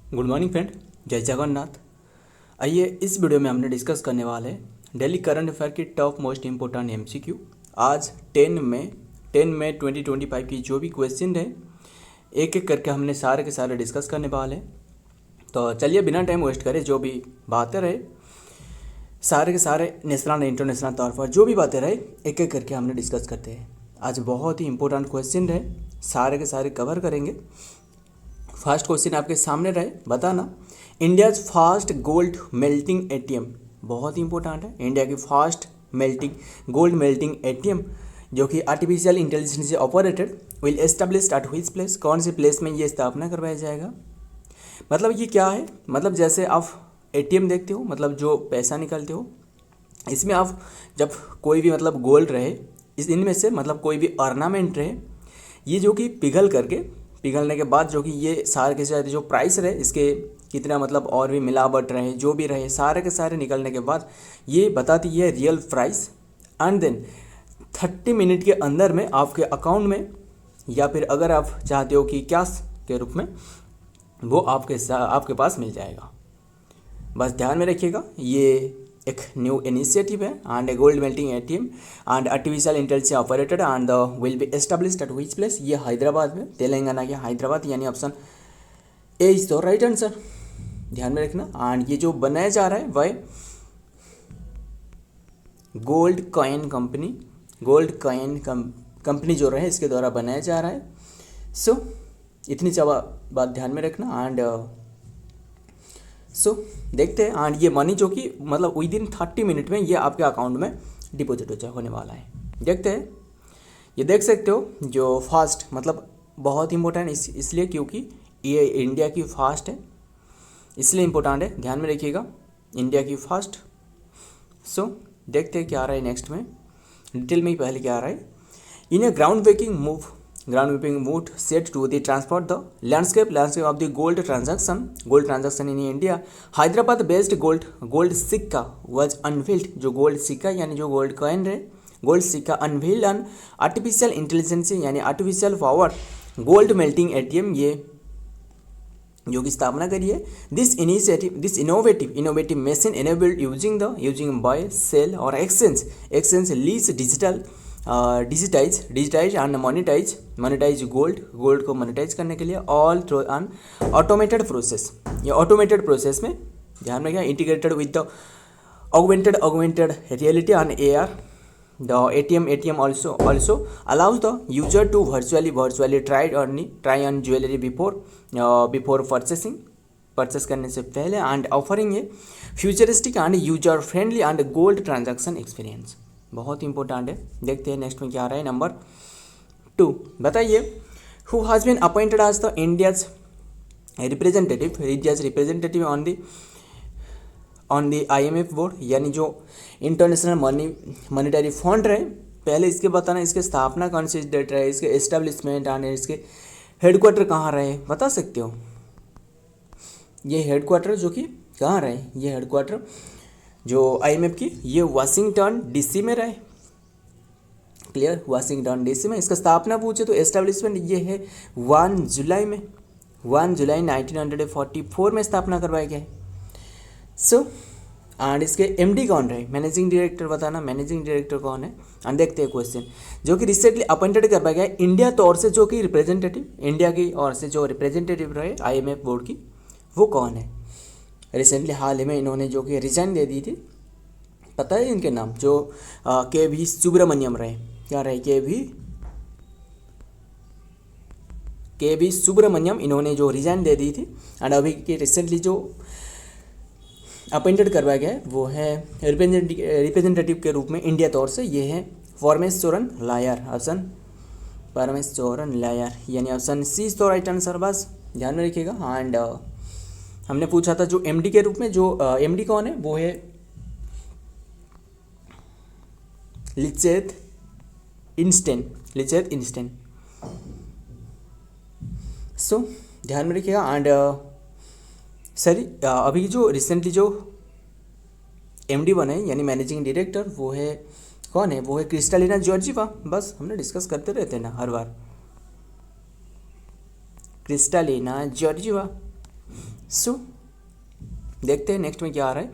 Good morning friend, जय जगन्नाथ। आइए इस वीडियो में हमने डिस्कस करने वाले हैं डेली करंट अफेयर की टॉप मोस्ट इम्पोर्टेंट एमसीक्यू। आज 10 मई 2025 की जो भी क्वेश्चन है एक एक करके हमने सारे के सारे डिस्कस करने वाले हैं। तो चलिए बिना टाइम वेस्ट करे जो भी बातें रहे सारे के सारे नेशनल इंटरनेशनल तौर पर जो भी बातें रहे एक एक करके हमने डिस्कस करते हैं। आज बहुत ही इंपॉर्टेंट क्वेश्चन है, सारे के सारे कवर करेंगे। फर्स्ट क्वेश्चन आपके सामने रहे, बताना India's fast gold melting ATM. बहुत ही इंपॉर्टेंट है, इंडिया की फास्ट गोल्ड मेल्टिंग एटीएम जो कि आर्टिफिशियल इंटेलिजेंस से operated will established at which place, कौन से प्लेस में ये स्थापना करवाया जाएगा। मतलब ये क्या है, मतलब जैसे आप एटीएम देखते हो, मतलब जो पैसा निकालते हो, इसमें आप जब कोई भी मतलब गोल्ड रहे इनमें से मतलब कोई भी ऑर्नामेंट रहे, ये जो कि पिघलने के बाद जो कि ये सारे के सारे जो प्राइस रहे इसके कितना मतलब और भी मिलावट रहे जो भी रहे सारे के सारे निकलने के बाद ये बताती है real price. And then 30 minute के अंदर में आपके अकाउंट में या फिर अगर आप चाहते हो कि कैश के रूप में वो आपके पास मिल जाएगा। बस ध्यान में रखिएगा, ये एक न्यू इनिशिएटिव है and gold melting ATM and artificial intelligence operated and will be established at which place. ये हैदराबाद में, तेलंगाना के हैदराबाद, यानी option A is the right answer. ध्यान में रखना। एंड ये जो बनाया जा रहा है वह गोल्ड कॉइन कंपनी जो रहे इसके द्वारा बनाया जा रहा है। सो इतनी बात ध्यान में रखना। एंड सो देखते हैं। एंड ये मनी जो कि मतलब विद इन 30 मिनट में ये आपके अकाउंट में डिपॉजिट होने वाला है। देखते हैं, ये देख सकते हो जो फास्ट मतलब बहुत इंपॉर्टेंट इसलिए क्योंकि ये इंडिया की फास्ट है, इसलिए इम्पोर्टेंट है, ध्यान में रखिएगा, इंडिया की फास्ट। सो देखते हैं क्या आ रहा है नेक्स्ट में, डिटेल में ही पहले क्या आ रहा है। इन ए ground breaking move set to the transport the landscape of the gold transaction in India. Hyderabad based gold सिक्का वाज अनवील्ड। जो गोल्ड सिक्का यानी जो गोल्ड कॉइन है, गोल्ड सिक्का अनवील्ड एंड आर्टिफिशियल इंटेलिजेंस यानी artificial power gold melting ATM ये जो की स्थापना करी है। This innovative machine enabled using by cell और exchange lease digitise and monetise gold को मोनेटाइज करने के लिए all through an automated process. ये ऑटोमेटेड प्रोसेस में ध्यान रखिएगा, integrated with the augmented reality and AR। The ATM also allows the user to virtually try on jewelry before purchase करने से पहले and offering a futuristic and user friendly and gold transaction experience। बहुत important है। देखते हैं next में क्या आ रहा है। नंबर 2 बताइए, who has been appointed as the India's representative on the IMF board, यानी जो इंटरनेशनल मॉनिटरी फंड रहे। पहले इसके बताना इसके स्थापना कौन सी डेट रहे, इसके एस्टेब्लिशमेंट एंड इसके हेडक्वार्टर कहाँ रहे, बता सकते हो। ये हेडक्वार्टर जो कि कहाँ रहे, ये हेडक्वार्टर जो IMF की ये वाशिंगटन DC में रहे। क्लियर, वाशिंगटन DC में। इसका स्थापना पूछे तो एस्टेब्लिशमेंट ये है 1 जुलाई 1944 में स्थापना करवाया गया है। सो एंड इसके MD कौन रहे, मैनेजिंग डायरेक्टर बताना, मैनेजिंग डायरेक्टर कौन है। एंड देखते हैं क्वेश्चन, जो कि रिसेंटली अपॉइंटेड करवाया गया इंडिया तौर से, जो कि रिप्रेजेंटेटिव इंडिया की ओर से जो रिप्रेजेंटेटिव रहे IMF बोर्ड की, वो कौन है। रिसेंटली हाल ही में इन्होंने जो कि रिजाइन दे दी थी, पता है इनके नाम, जो KV सुब्रमण्यम रहे। क्या रहे, KV सुब्रमण्यम, इन्होंने जो रिजाइन दे दी थी। एंड अभी के रिसेंटली जो अपॉइंटेड करवाया गया है वो है रिप्रेजेंटेटिव के रूप में इंडिया तौर से, ये है परमेश्वरन लायर, ऑप्शन परमेश्वरन लायर, यानी option C is the right answer. बस ध्यान में रखिएगा। एंड हमने पूछा था जो MD के रूप में, जो MD कौन है, वो है लिचेत इंस्टेन। सो ध्यान में रखिएगा। एंड अभी जो रिसेंटली जो MD बने यानी मैनेजिंग डायरेक्टर, वो है कौन है, वो है क्रिस्टालिना जॉर्जिवा। बस हमने डिस्कस करते रहते हैं ना हर बार। Kristalina Georgieva. सो देखते हैं नेक्स्ट में क्या आ रहा है।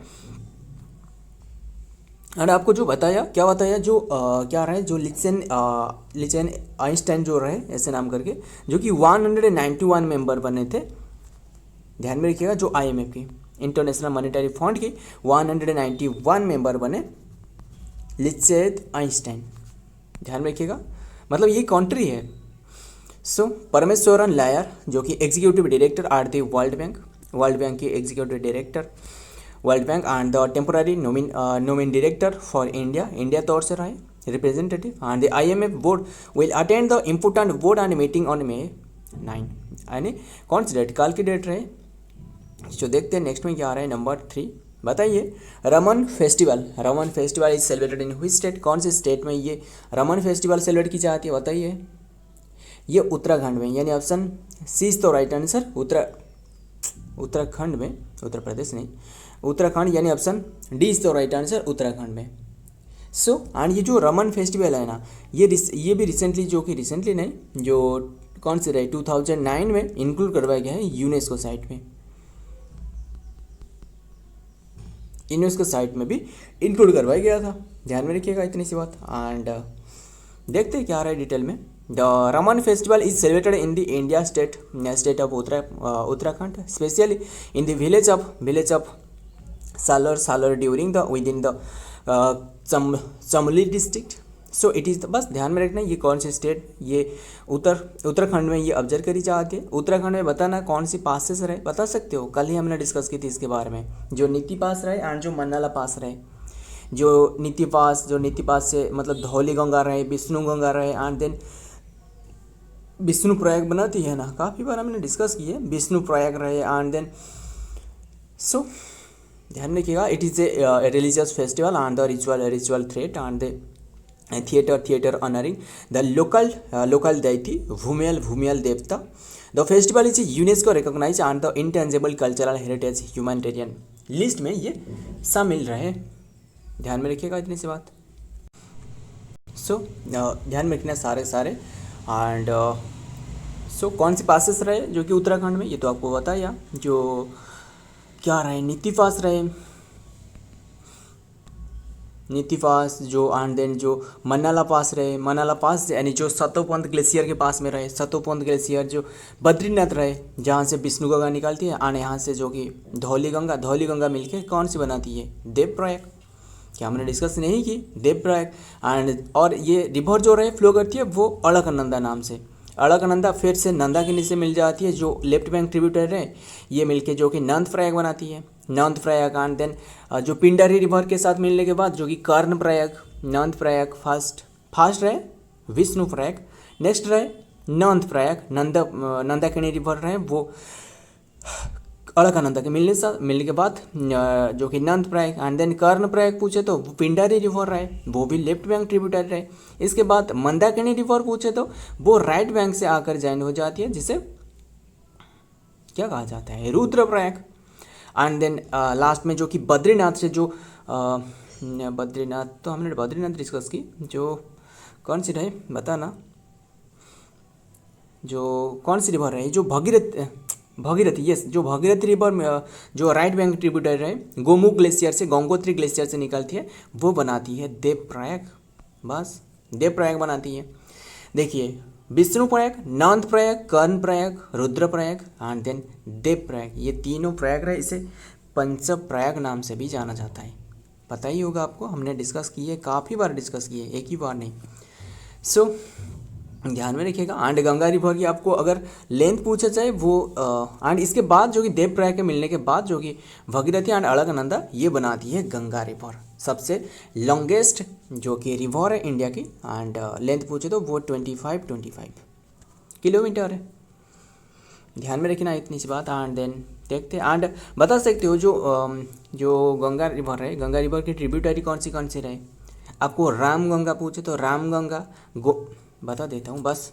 और आपको जो बताया क्या बताया जो क्या रहा है जो लिचेन आइंस्टाइन जो रहे ऐसे नाम करके, जो कि 191 मेंबर बने थे। ध्यान में रखिएगा, जो IMF की इंटरनेशनल मॉनेटरी फंड की 191 मेंबर बने लिचेन आइंस्टाइन। ध्यान में रखिएगा, मतलब ये कंट्री है। सो परमेश्वरन लायर जो कि executive director are the World Bank के executive director World Bank and the temporary nominee director for India तौर से रहे representative and the IMF board will attend the important board and meeting on May 9, यानी कौन सी date, कल की date रहे। जो देखते हैं नेक्स्ट में क्या आ रहा है। नंबर 3 बताइए, Raman festival is celebrated in which state, कौन से स्टेट में ये रमन फेस्टिवल सेलिब्रेट की जाती है बताइए। ये उत्तराखंड में, यानी ऑप्शन सी इज तो राइट आंसर। उत्तराखंड में, उत्तर प्रदेश नहीं, उत्तराखंड, यानी ऑप्शन डी इज तो राइट आंसर, उत्तराखंड में। सो एंड ये जो रमन फेस्टिवल है ना, ये भी रिसेंटली, जो कि रिसेंटली नहीं, जो कौन सी रही 2009 में इंक्लूड करवाया गया है यूनेस्को साइट में। यूनेस्को साइट में भी इंक्लूड करवाया गया था, ध्यान में रखिएगा इतनी सी बात। एंड देखते हैं क्या आ रहा है डिटेल में। The Raman festival is celebrated in the India state of Uttarakhand, specially in the village of Salar during the with in the Chamoli district. So it is, बस ध्यान में रखना ये कौन से स्टेट, ये उत्तराखंड में ये ऑब्जर्व करी जाती है। उत्तराखंड में बताना कौन सी पासेस रहे, बता सकते हो, कल ही हमने डिस्कस की थी इसके बारे में। जो नीति पास रहे एंड जो मन्नाला पास रहे। जो नीति पास से मतलब धौली गंगा रहे, विष्णु गंगा रहे, एंड देन विष्णु प्रयाग बनाती है ना, काफ़ी बार हमने डिस्कस की है, विष्णु प्रयाग रहे। एंड देन सो ध्यान रखिएगा, it is a religious festival and the ritual threat and the theater honoring the local deity Bhumiyal Devta. The festival is UNESCO recognized and the intangible cultural heritage humanitarian list में ये शामिल रहे। ध्यान में रखिएगा इतनी सी बात। सो ध्यान में रखना सारे एंड सो कौन सी पासेस रहे जो कि उत्तराखंड में, ये तो आपको बताया। जो क्या रहे, नीति पास जो एंड देन जो मन्नाला पास रहे, मन्नाला पास यानी जो सतोपंथ ग्लेशियर के पास में रहे, सतोपंथ ग्लेशियर जो बद्रीनाथ रहे, जहाँ से विष्णु गंगा निकलती है, और यहाँ से जो कि धौली गंगा मिलके कौन सी बनाती है, देवप्रयाग। क्या हमने डिस्कस नहीं की, देवप्रयाग। एंड और ये रिवर जो रहे फ्लो करती है वो अलकनंदा नाम से, अलकनंदा फिर से नंदाकिनी से मिल जाती है, जो लेफ्ट बैंक ट्रिब्यूटरी है, ये मिलके जो कि नंदप्रयाग बनाती है, नंदप्रयाग। एंड देन जो पिंडारी रिवर के साथ मिलने के बाद जो कि कर्णप्रयाग, नंदप्रयाग फास्ट रहे, विष्णु प्रयाग नेक्स्ट रहे, नंदप्रयाग, नंदाकिनी रिवर रहे वो अलकनंदा के मिलने के बाद जो कि नंदप्रयाग। एंड देन कर्णप्रयाग पूछे तो पिंडारी रिवर रहे, वो भी लेफ्ट बैंक ट्रिब्यूटरी रहे। इसके बाद मंदाकिनी रिवर पूछे तो वो राइट बैंक से आकर ज्वाइन हो जाती है, जिसे क्या कहा जाता है, रुद्रप्रयाग। एंड देन लास्ट में जो कि बद्रीनाथ से जो बद्रीनाथ तो हमने बद्रीनाथ डिस्कस की, जो कौन सी रहे बताना, जो कौन सी रिवर रही, जो भगीरथी यस, जो भगीरथी रिवर में जो राइट बैंक ट्रिब्यूटरी रहे, गोमुख ग्लेशियर से, गंगोत्री ग्लेशियर से निकलती है, वो बनाती है देवप्रयाग। बस देवप्रयाग बनाती है। देखिए विष्णु प्रयाग, नंद प्रयाग, कर्ण प्रयाग, रुद्रप्रयाग एंड देन देवप्रयाग, ये तीनों प्रयाग रहे, इसे पंच प्रयाग नाम से भी जाना जाता है। पता ही होगा आपको, हमने डिस्कस की है, काफ़ी बार डिस्कस की है, एक ही बार नहीं। सो ध्यान में रखिएगा। एंड गंगा रिवर की आपको अगर लेंथ पूछा जाए वो एंड इसके बाद जो कि देवप्रयाग के मिलने के बाद जो कि भगीरथी एंड अलकनंदा ये बनाती है गंगा रिवर, सबसे लॉन्गेस्ट जो कि रिवर है इंडिया की। एंड लेंथ पूछे तो वो 25 किलोमीटर है। ध्यान में रखना इतनी सी बात। एंड देन देखते हैं एंड बता सकते हो जो गंगा रिवर है, गंगा रिवर की ट्रिब्यूटरी कौन सी रहे। आपको रामगंगा पूछे तो रामगंगा बता देता हूँ बस।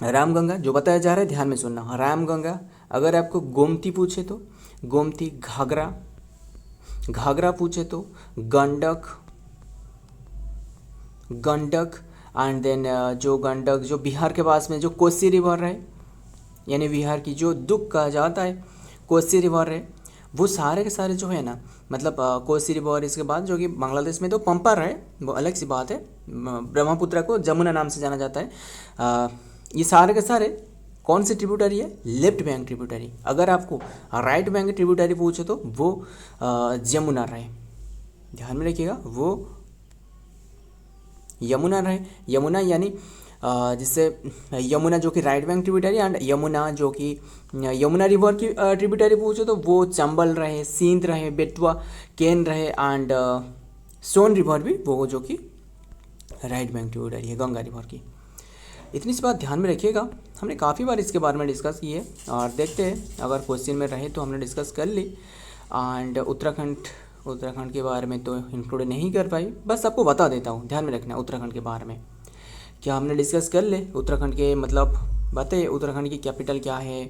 रामगंगा जो बताया जा रहा है ध्यान में सुनना, रामगंगा। अगर आपको गोमती पूछे तो गोमती, घाघरा पूछे तो गंडक एंड देन जो गंडक जो बिहार के पास में जो कोसी रिवर है, यानी बिहार की जो दुख कहा जाता है, कोसी रिवर है, वो सारे के सारे जो है ना, मतलब कोसी रिवर, इसके बाद जो कि बांग्लादेश में तो पंपा है, वो अलग सी बात है, ब्रह्मपुत्र को जमुना नाम से जाना जाता है। ये सारे के सारे कौन सी ट्रिब्यूटरी है? Left bank tributary. अगर आपको राइट बैंक ट्रिब्यूटरी पूछे तो वो जमुना रहे, ध्यान में रखिएगा, वो यमुना रहे। यमुना यानी जिससे यमुना जो कि right bank tributary, and Yamuna जो कि यमुना रिवर की ट्रिब्यूटरी पूछो तो वो चंबल रहे, सिंध रहे, बेतवा, केन रहे, एंड सोन रिवर भी वो जो कि राइट बैंक ट्रिब्यूटरी है गंगा रिवर की। इतनी सी बात ध्यान में रखिएगा। हमने काफ़ी बार इसके बारे में डिस्कस की है और देखते हैं अगर क्वेश्चन में रहे तो हमने डिस्कस कर ली। एंड उत्तराखंड के बारे में तो इंक्लूड नहीं कर पाई, बस आपको बता देता हूँ, ध्यान में रखना। उत्तराखंड के बारे में क्या हमने डिस्कस कर ले, उत्तराखंड के मतलब बताइए उत्तराखंड की कैपिटल क्या है।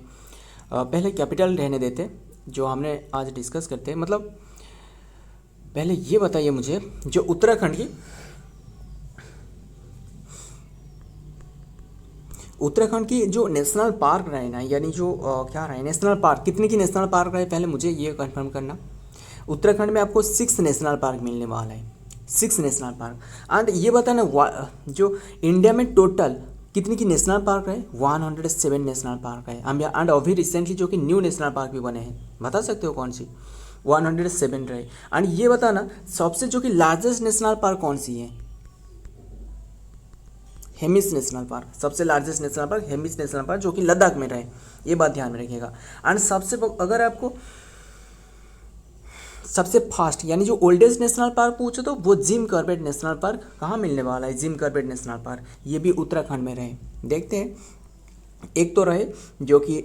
पहले कैपिटल रहने देते जो हमने आज डिस्कस करते हैं, मतलब पहले ये बताइए मुझे, जो उत्तराखंड की जो नेशनल पार्क रहे ना, यानी जो क्या रहे नेशनल पार्क, कितने की नेशनल पार्क रहे, पहले मुझे ये कंफर्म करना। उत्तराखंड में आपको 6 नेशनल पार्क मिलने वाला है, 6 नेशनल पार्क। एंड ये बताना जो इंडिया में टोटल कितनी की नेशनल पार्क है, 107 नेशनल पार्क है। एंड अभी रिसेंटली जो कि न्यू नेशनल पार्क भी बने हैं, बता सकते हो कौन सी? 107 रहे। एंड ये बताना सबसे जो कि लार्जेस्ट नेशनल पार्क कौन सी है? हेमिस नेशनल पार्क, सबसे largest national park Hemis national park जो कि लद्दाख में रहे, ये बात ध्यान में रखिएगा। एंड अगर आपको सबसे फास्ट यानी जो ओल्डेस्ट नेशनल पार्क पूछो तो वो जिम कॉर्बेट नेशनल पार्क कहाँ मिलने वाला है? जिम कॉर्बेट नेशनल पार्क, ये भी उत्तराखंड में रहे। देखते हैं, एक तो रहे जो कि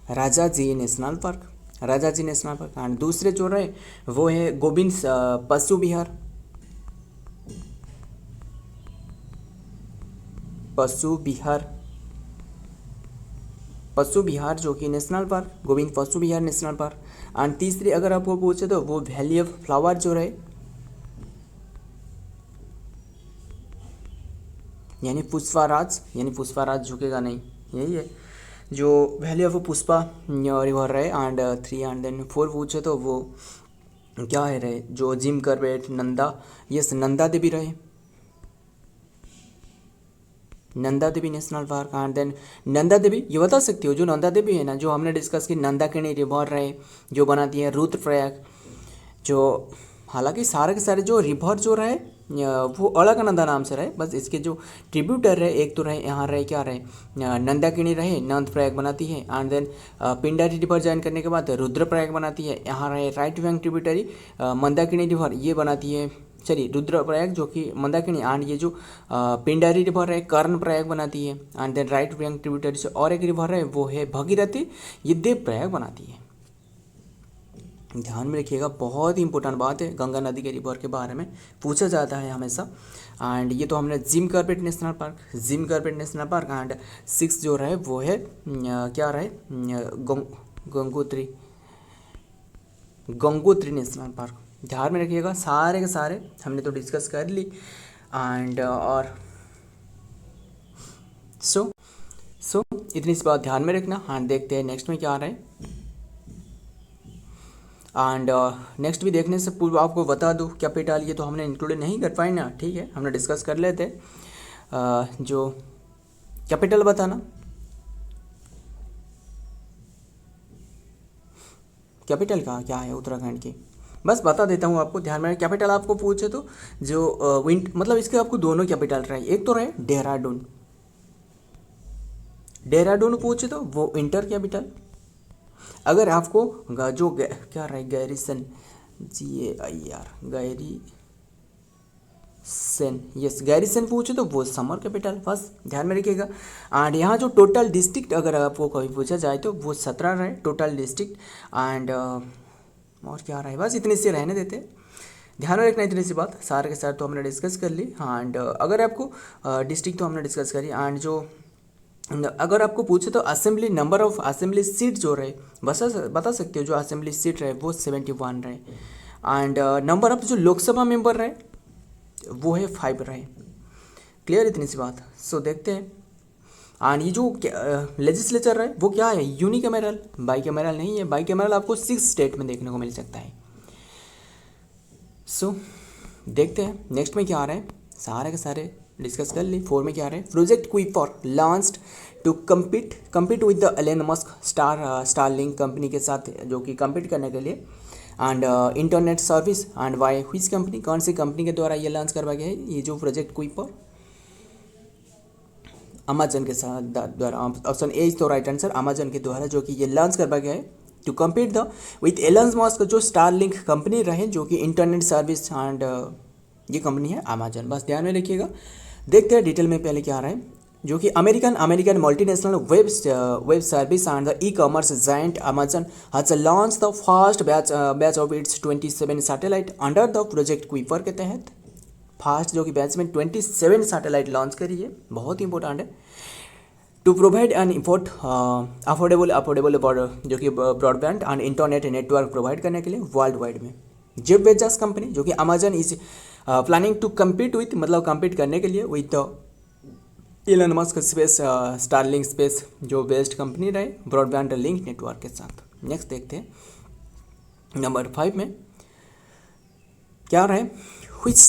राजाजी नेशनल पार्क, एंड दूसरे जो रहे वो है गोविंद पशु विहार जो कि नेशनल पार्क, गोविंद पशु विहार नेशनल पार्क। एंड तीसरी अगर आपको पूछे तो वो वैली ऑफ फ्लावर जो रहे, यानी पुष्पाराज झुकेगा नहीं, यही है जो वैली ऑफ पुष्पा रिवर रहे। एंड 3 एंड देन 4 पूछे तो वो क्या है रहे, जो जिम कॉर्बेट, नंदा देवी रहे, Nanda Devi national park. And then Nanda Devi, ये बता सकते हो जो नंदा देवी है ना, जो हमने डिस्कस की, नंदाकिनी रिवर रहे जो बनाती है रुद्रप्रयाग, जो हालांकि सारे के सारे जो रिवर जो रहे वो अलकनंदा नाम से रहे, बस इसके जो ट्रिब्यूटर रहे, एक तो रहे यहाँ रहे क्या रहे, नंदाकिनी रहे, नंदप्रयाग बनाती है। And then Pindari river join करने के बाद रुद्रप्रयाग बनाती है, यहाँ रहे right bank tributary Mandakini river, ये बनाती है रुद्रप्रयाग जो कि मंदाकिनी। एंड ये जो पिंडारी रिवर है कर्णप्रयाग बनाती है। And then right bank tributary से और एक रिवर है वो है भगीरथी, ये देवप्रयाग बनाती है। ध्यान में रखिएगा, बहुत ही इंपॉर्टेंट बात है, गंगा नदी के रिवर के बारे में पूछा जाता है हमेशा। एंड ये तो हमने Jim Corbett national park. And 6 जो रहे वो है क्या रहे, गंगोत्री नेशनल पार्क। ध्यान में रखिएगा, सारे के सारे हमने तो डिस्कस कर ली। एंड और सो इतनी सी बात ध्यान में रखना। एंड देखते हैं नेक्स्ट में क्या आ रहा है। एंड नेक्स्ट भी देखने से पूर्व आपको बता दूँ, कैपिटल ये तो हमने इंक्लूड नहीं कर पाए ना, ठीक है, हमने डिस्कस कर लेते। जो कैपिटल बताना, कैपिटल का क्या है उत्तराखंड की, बस बता देता हूँ आपको, ध्यान में। कैपिटल आपको पूछे तो जो मतलब इसके आपको दोनों कैपिटल रहे, एक तो रहे देहरादून पूछे तो वो इंटर कैपिटल। अगर आपको जो क्या रहे गैरीसन, गैरीसन पूछे तो वो समर कैपिटल, बस ध्यान में रखिएगा। एंड यहाँ जो टोटल डिस्ट्रिक्ट अगर आपको कभी पूछा जाए तो वो 17 रहे टोटल डिस्ट्रिक्ट। एंड और क्या रहे, बस इतने से रहने देते, ध्यान में रखना इतनी सी बात। सारे के साथ तो हमने डिस्कस कर ली। एंड अगर आपको डिस्ट्रिक्ट तो हमने डिस्कस करी। एंड जो अगर आपको पूछे तो assembly, number of assembly seat जो रहे बता सकते हो, जो असेंबली सीट रहे वो 71 रहे। एंड नंबर ऑफ जो लोकसभा मेंबर रहे वो है 5 रहे। क्लियर इतनी सी बात। सो देखते हैं एंड ये जो लेजिस्लेचर है वो क्या है, यूनिकैमरल, बाइकैमरल नहीं है। बाइकैमरल आपको 6 स्टेट में देखने को मिल सकता है। सो देखते हैं नेक्स्ट में क्या आ रहा है, सारे के सारे डिस्कस कर ली। 4 में क्या आ रहा है, project Kuiper launched to compete with the Elon Musk Starlink company के साथ, जो कि कम्पीट करने के लिए and internet service and why which company, कौन सी कंपनी के द्वारा ये लॉन्च करवाया गया है ये जो प्रोजेक्ट कुइपर, अमेजन के साथ द्वारा। Option A is the right answer, Amazon के द्वारा जो कि ये लॉन्च करवाया गया है to compete the with Elon Musk जो स्टारलिंक कंपनी रहे, जो कि इंटरनेट सर्विस एंड ये कंपनी है अमेजन। बस ध्यान में रखिएगा। देखते हैं डिटेल में पहले क्या आ रहा है, जो कि American multinational web service and the e commerce giant Amazon has launch the first batch of its 27 satellite under the project Kuiper के तहत। फास्ट जो कि बैच में 27 सैटेलाइट लॉन्च करी है, बहुत इंपॉर्टेंट है। टू प्रोवाइड एन अफोर्डेबल जो कि broadband and internet network provide करने के लिए वर्ल्ड वाइड में। जेफ बेजोस कंपनी जो कि Amazon is planning to compete with, मतलब कम्पीट करने के लिए with Elon Musk space Starlink space जो बेस्ट कंपनी रहे ब्रॉडबैंड लिंक नेटवर्क के साथ। नेक्स्ट देखते हैं नंबर 5 में क्या रहा है, which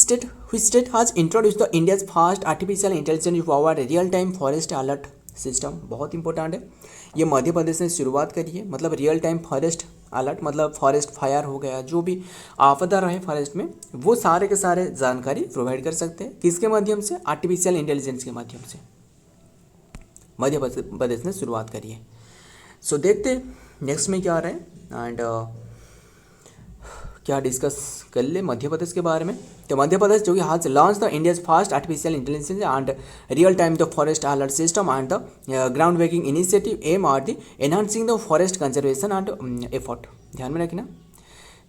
state has introduced the India's first artificial intelligence powered real time forest alert system। बहुत इंपॉर्टेंट है। ये मध्य प्रदेश ने शुरुआत करी है, मतलब रियल टाइम फॉरेस्ट अलर्ट, मतलब फॉरेस्ट फायर हो गया, जो भी आपदा रहे फॉरेस्ट में, वो सारे के सारे जानकारी प्रोवाइड कर सकते हैं। किसके माध्यम से, आर्टिफिशियल इंटेलिजेंस के माध्यम से मध्य प्रदेश ने शुरुआत करी है। सो देखते हैं नेक्स्ट में क्या आ रहा है एंड क्या डिस्कस कर ले मध्य प्रदेश के बारे में। तो मध्य प्रदेश जो कि has launch the India's first artificial intelligence and real time the forest alert system and the ground breaking initiative aim are the enhancing the forest conservation and effort. ध्यान में रखना।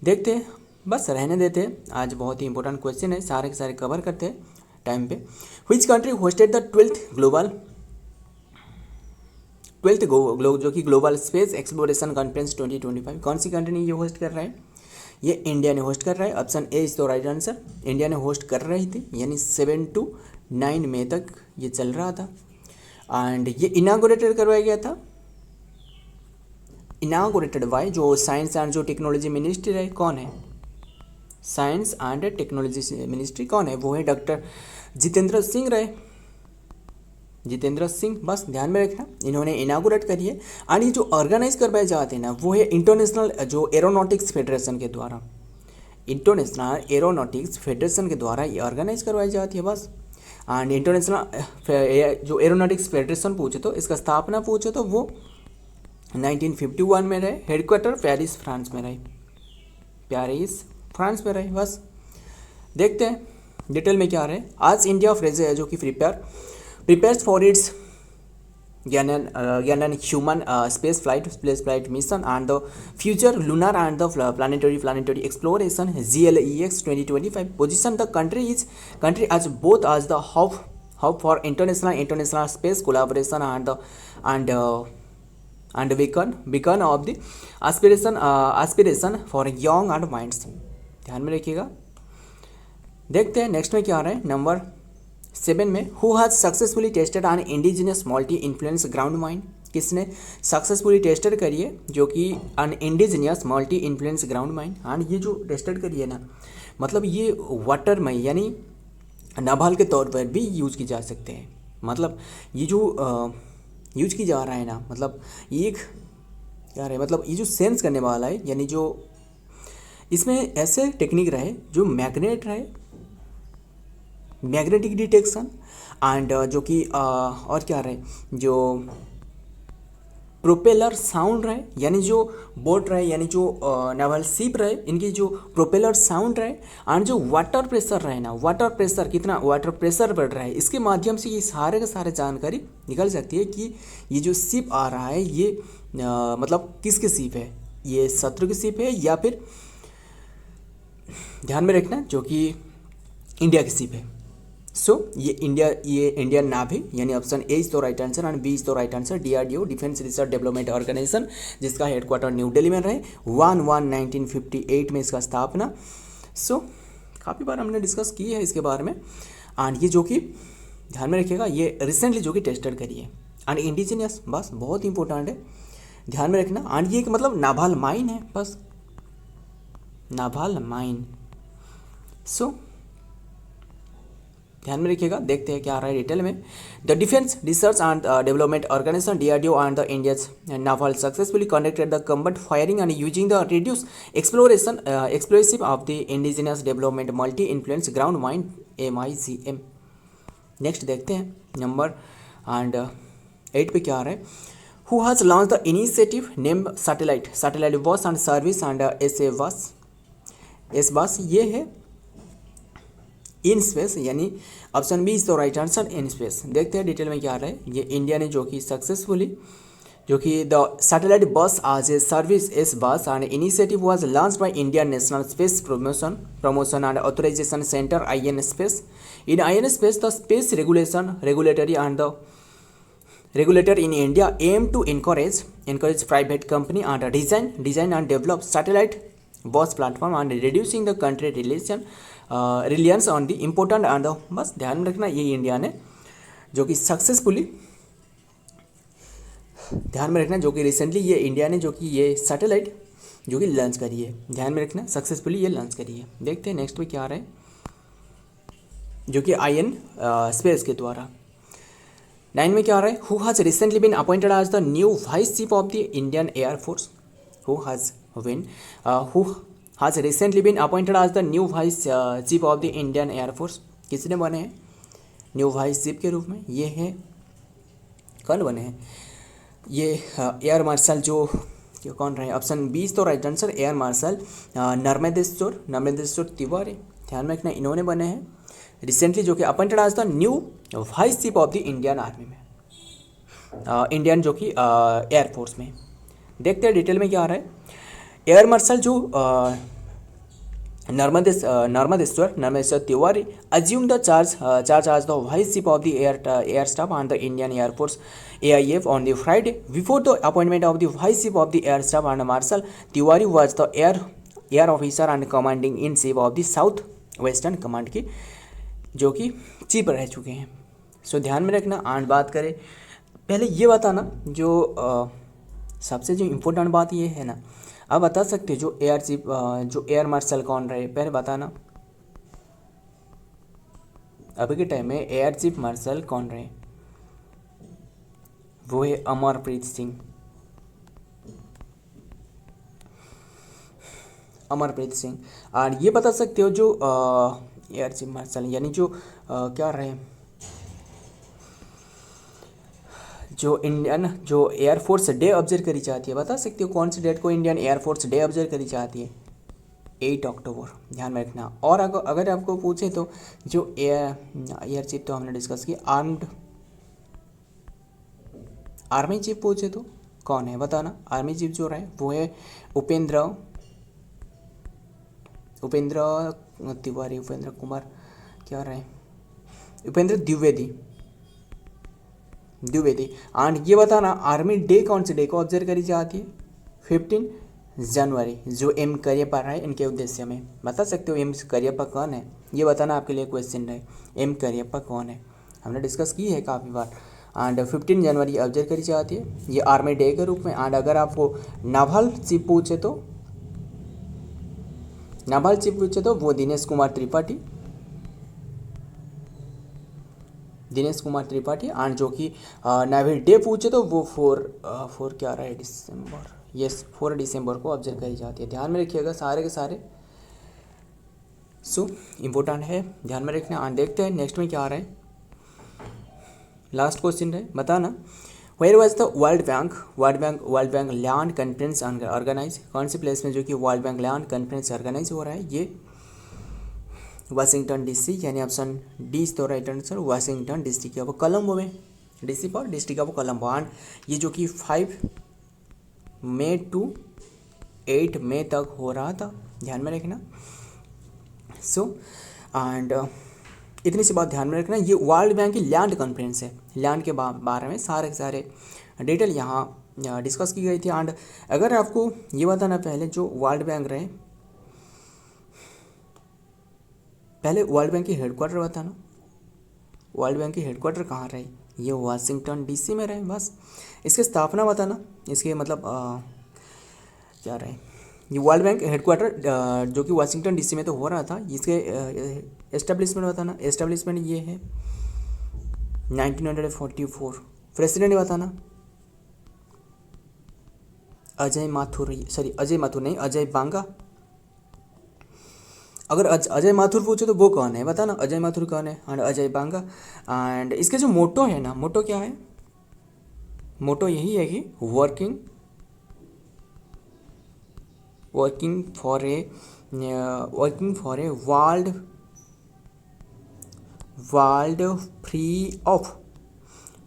देखते हैं, बस रहने देते हैं, आज बहुत ही इंपॉर्टेंट क्वेश्चन है, सारे के सारे कवर करते हैं टाइम पे। Which country hosted the 12th जो कि ग्लोबल स्पेस एक्सप्लोरेशन कॉन्फ्रेंस 2025, कौन सी कंट्री ने ये होस्ट कर रहा है, ये इंडिया ने होस्ट कर रहा है। Option A is the right answer, India ने होस्ट कर रही थी, यानी 7 to 9 मई तक ये चल रहा था एंड ये इनागोरेटेड करवाया गया था। इनागोरेटेड बाय जो साइंस एंड जो टेक्नोलॉजी मिनिस्ट्री रहे, कौन है, साइंस एंड टेक्नोलॉजी मिनिस्ट्री कौन है, वो है डॉक्टर जितेंद्र सिंह रहे, जितेंद्र सिंह। बस ध्यान में रखना, इन्होंने इनागोरेट करी है। और ये जो ऑर्गेनाइज करवाए जाते हैं ना, वो है इंटरनेशनल जो एरोनॉटिक्स फेडरेशन के द्वारा, इंटरनेशनल एरोनॉटिक्स फेडरेशन के द्वारा ये ऑर्गेनाइज करवाई जाती है। बस एंड इंटरनेशनल जो एरोनॉटिक्स फेडरेशन पूछे तो इसका स्थापना पूछे तो वो 1951 में रहे, हेडक्वार्टर पेरिस फ्रांस में रहे, पेरिस फ्रांस में रहे। बस देखते हैं डिटेल में क्या रहे। आज इंडिया फ्रेज है जो कि prepares for its Gaganyaan human space flight mission and the future lunar and the planetary exploration GLEX 2025 position the country as both as the hub for international space collaboration and beacon of the aspiration for young and minds। ध्यान में रखिएगा। देखते हैं next में क्या आ रहा है नंबर 7 में, who has successfully tested an indigenous multi influence ground mine, किसने सक्सेसफुली टेस्टेड करी है जो कि an indigenous multi influence ground mine. And ये जो टेस्टेड करी है ना, मतलब ये वाटर में यानी नाभाल के तौर पर भी यूज़ की जा सकते हैं। मतलब ये जो यूज की जा रहा है ना, मतलब ये एक क्या है, मतलब ये जो सेंस करने वाला है, यानी जो इसमें ऐसे टेक्निक रहे जो मैग्नेटिक डिटेक्शन एंड जो कि और क्या रहे, जो प्रोपेलर साउंड रहे, यानी जो बोट रहे, यानी जो नेवल शिप रहे, इनकी जो प्रोपेलर साउंड रहे एंड जो वाटर प्रेशर रहे ना, वाटर प्रेशर कितना वाटर प्रेशर बढ़ रहा है, इसके माध्यम से ये सारे के सारे जानकारी निकल सकती है कि ये जो शिप आ रहा है ये मतलब किसके शिप है, ये शत्रु की शिप है या फिर ध्यान में रखना जो कि इंडिया की शिप है। सो ये इंडियन नावी, यानी option A is the right answer and B is the right answer. DRDO defence research development organisation, जिसका हेडक्वार्टर न्यू दिल्ली में रहे, 1958 में इसका स्थापना। सो काफ़ी बार हमने डिस्कस की है इसके बारे में। एंड ये जो कि ध्यान में रखिएगा, ये रिसेंटली जो कि टेस्टेड करी है एंड इंडिजिनियस, बस बहुत इंपॉर्टेंट है, ध्यान में रखना। एंड ये मतलब नाभाल माइन है, बस नाभाल माइन। सो ध्यान में रखिएगा। देखते हैं क्या आ रहा है डिटेल में। The defence research and development organisation DRDO and the Indians naval successfully conducted the combat firing and using the reduced exploration explosive of the indigenous development multi influence ground mine MIGM। Next देखते हैं number and 8 पे क्या आ रहा है। Who has launch the initiative name satellite bus and service and S bus, ये है IN space, यानी option B is the right answer, IN space. देखते हैं डिटेल में क्या आ रहा है। ये इंडिया ने जो कि सक्सेसफुली जो कि the satellite bus as a service S bus and initiative was launched by Indian national space promotion and authorisation centre IN space. In IN space the space regulatory and the regulator in India aim to encourage private company and design and develop satellite bus platform and reducing the country reliance on the important and the, बस ध्यान में रखना ये India ने जो कि successfully, ध्यान में रखना जो कि रिसेंटली ये इंडिया ने जो कि ये सैटेलाइट जो कि लॉन्च करी है, ध्यान में रखना सक्सेसफुली ये लॉन्च करी है। देखते हैं नेक्स्ट में क्या आ रहा है, जो कि IN स्पेस के द्वारा। 9 में क्या आ रहा है। Who has recently been appointed as the new vice chief of the Indian air force. Who has recently been appointed as the new vice chief of the Indian air force. किसने बने हैं न्यू वाइस चीफ के रूप में? ये है कौन बने हैं? ये एयर मार्शल जो कौन रहे? ऑप्शन बी तो right answer, air marshal Narmadeshwar Tiwari. ध्यान में रखना इन्होंने बने हैं रिसेंटली जो कि appointed as the new vice chief of the Indian army में, इंडियन जो कि एयरफोर्स में। देखते हैं डिटेल में क्या आ रहा है। एयर मार्शल जो Narmadeshwar Tiwari assumed the charge as the vice chief of the air staff and the Indian Air Force AIF on the Friday before the appointment of the vice chief of the air staff, and Marshal Tiwari was the air officer and commanding in chief of the South Western Command की जो कि chief रह चुके हैं। सो ध्यान में रखना। And बात करें पहले ये बताना जो सबसे जो इम्पोर्टेंट बात ये है ना, आप बता सकते हो जो एयर चीफ जो एयर मार्शल कौन रहे, पहले बताना अभी के टाइम में एयर चीफ मार्शल कौन रहे? वो है अमरप्रीत सिंह। और ये बता सकते हो जो एयर चीफ मार्शल यानी जो क्या रहे, जो इंडियन जो एयरफोर्स डे ऑब्जर्व करी जाती है, बता सकते हो कौन सी डेट को इंडियन एयरफोर्स डे ऑब्जर्व करी जाती है? 8 अक्टूबर। ध्यान में रखना। और अगर आपको पूछे तो जो एयर चीफ तो हमने डिस्कस किया, आर्मी चीफ पूछे तो कौन है बताना? आर्मी चीफ जो रहे वो है उपेंद्र तिवारी, उपेंद्र कुमार क्या रहे, उपेंद्र द्विवेदी। एंड ये बताना आर्मी डे कौन से डे को ऑब्जर्व करी जाती है? 15 जनवरी। जो एम करियप्पा रहे इनके उद्देश्य में, बता सकते हो एम करियप्पा कौन है? ये बताना आपके लिए क्वेश्चन रहे, एम करियप्पा कौन है? हमने डिस्कस की है काफ़ी बार। एंड 15 जनवरी ऑब्जर्व करी जाती है ये आर्मी डे के रूप में। एंड अगर आपको नावल चीफ पूछे तो वो दिनेश कुमार त्रिपाठी। एंड जो कि नेवल डे पूछे तो वो 4 क्या रहा है दिसंबर, यस 4 दिसंबर को ऑब्जर्व करी जाती है। ध्यान में रखिएगा सारे के सारे इम्पोर्टेंट है, ध्यान में रखना। एंड देखते हैं नेक्स्ट में क्या आ रहा है। लास्ट क्वेश्चन है, बताना where was the world bank land conference organise? कौन से प्लेस में जो कि world bank land conference organise हो रहा है? ये वाशिंगटन DC, यानी option D is the right answer, Washington DC के वो कोलंबो में, DC पर डिस्ट्रिक्ट ऑफ कोलंबो। एंड ये जो कि 5 मई to 8 मई तक हो रहा था, ध्यान में रखना। एंड इतनी सी बात ध्यान में रखना, ये वर्ल्ड बैंक की लैंड कॉन्फ्रेंस है, लैंड के बारे में सारे डिटेल यहाँ डिस्कस की गई थी। एंड अगर आपको ये बताना पहले जो वर्ल्ड बैंक रहे, पहले वर्ल्ड बैंक की हेडक्वार्टर बताना, वर्ल्ड बैंक की हेडक्वार्टर कहाँ रही? ये वाशिंगटन डीसी में रहे बस। इसकी स्थापना बताना, इसके मतलब क्या रहे। ये वर्ल्ड बैंक हेडक्वार्टर जो कि वाशिंगटन डीसी में तो हो रहा था। इसके एस्टेब्लिशमेंट बताना, एस्टेब्लिशमेंट ये है 1944। प्रेसिडेंट बताना अजय माथुर नहीं, अजय बांगा। अगर अजय माथुर पूछे तो वो कौन है बताना, अजय माथुर कौन है, एंड अजय बांगा। एंड इसके जो मोटो है ना, मोटो क्या है, मोटो यही है कि working for a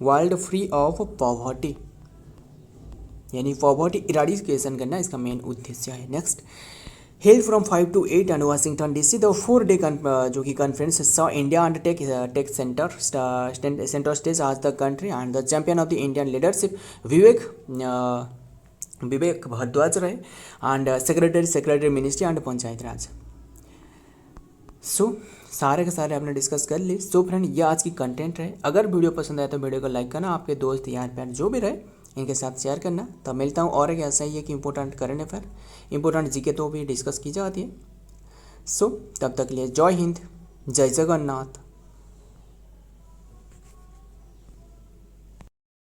world free of poverty, यानी पॉवर्टी इराडिकेशन करना इसका मेन उद्देश्य है। Next, held from 5 to 8 and Washington DC the 4-day जो कि conference saw India undertake centre stage आज the country and the champion of the Indian leadership Vivek Bhardwaj रहे and secretary ministry and panchayat Raj. So सारे के सारे आपने डिस्कस कर ली। सो फ्रेंड, ये आज की कंटेंट है। अगर वीडियो पसंद आए तो वीडियो को लाइक करना, आपके दोस्त यार प्यार जो भी रहे इनके साथ शेयर करना। तब मिलता हूँ और एक ऐसा ही है कि important current affair, important GK तो भी डिस्कस की जाती है। सो तब तक के लिए जय हिंद, जय जगन्नाथ।